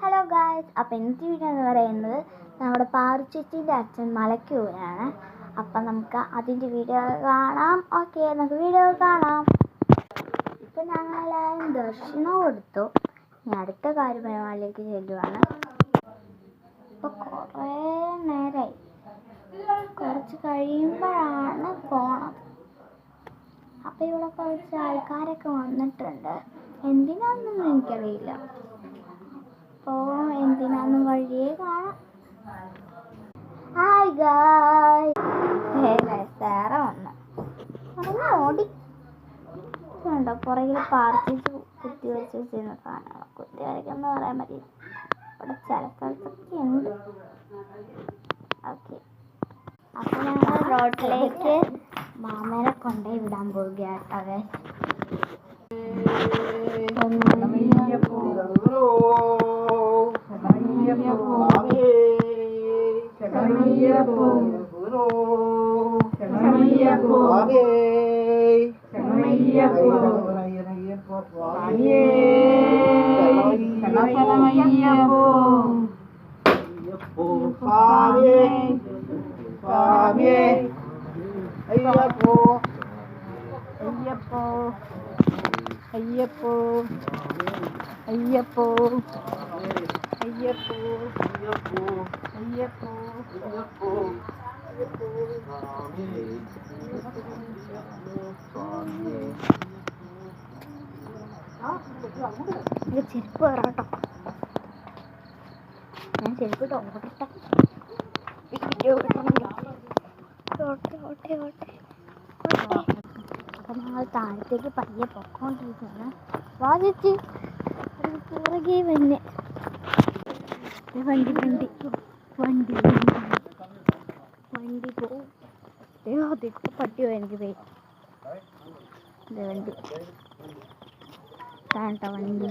Hello guys, അപ്പോൾ ഇന്നത്തെ video എന്ന് പറയുന്നത് നമ്മുടെ പാറുച്ചേച്ചിൻ്റെ അച്ഛൻ മലയ്ക്ക് പോവുകയാണ്. അപ്പം നമുക്ക് അതിൻ്റെ വീഡിയോ കാണാം. ഓക്കെ, നമുക്ക് വീഡിയോ കാണാം. ഇപ്പം ഞങ്ങളെല്ലാവരും ദർശനം കൊടുത്തു. ഇനി അടുത്ത കാര്യപരമായിലേക്ക് ചെല്ലുവാണ്. ഇപ്പോൾ കുറേ നേരമായി, കുറച്ച് കഴിയുമ്പോഴാണ് പോണത്. അപ്പോൾ ഇവിടെ കുറച്ച് ആൾക്കാരൊക്കെ വന്നിട്ടുണ്ട്. എന്തിനാണെന്നൊന്നും എനിക്കറിയില്ല. അപ്പോൾ എന്തിനാന്നും വഴിയേ കാണാം. ഹായ് ഗായ്സ്, സാറ വന്നു ഓടി കണ്ടോ. പുറകിൽ പാർട്ടിച്ച് കുത്തി വെച്ച് വെച്ചിരുന്ന സാധനങ്ങൾ കുത്തി വരയ്ക്കെന്ന് പറയാൻ പറ്റില്ല. ഇവിടെ ചില സ്ഥലത്തൊക്കെ ഉണ്ട്. ഓക്കെ, അപ്പോൾ ഞങ്ങൾ റോഡിലേക്ക് മാമനെ കൊണ്ടുപോയി വിടാൻ പോവുകയാട്ടോ. അയ്യപ്പോ അയ്യപ്പോ അയ്യപ്പോ അയ്യപ്പോ അയ്യപ്പോ ചെരുപ്പ് കയറാട്ടോ. ഞാൻ ചെരുപ്പ് ഓടട്ടെ. അപ്പം ഞങ്ങൾ താഴത്തേക്ക് പയ്യെ പൊക്കോണ്ടിരിക്കുകയാണ്. വാദിച്ച് പുറകെ വന്നെ വണ്ടി വണ്ടി വണ്ടി വണ്ടി പോവും. അതൊക്കെ പട്ടിയോ എനിക്ക് പോയി. വണ്ടി കാണട്ടോ. വണ്ടി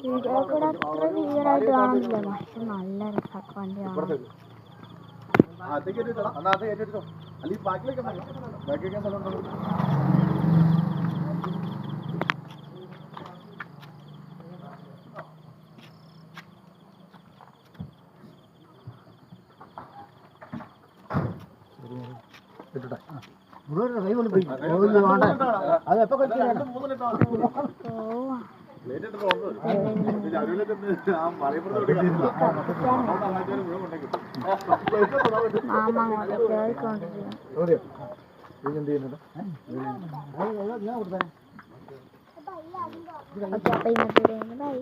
വീഡിയോ കൂടെ അത്ര ക്ലിയറായിട്ട് കാണുന്നില്ല, പക്ഷെ നല്ല രസമൊക്കെ വണ്ടിയാണ്. മാമ അങ്ങോട്ട് കേൾക്കൊണ്ടിരിക്കുന്നു. ഓക്കെ, അപ്പം ഇന്നത്തെ ബൈ.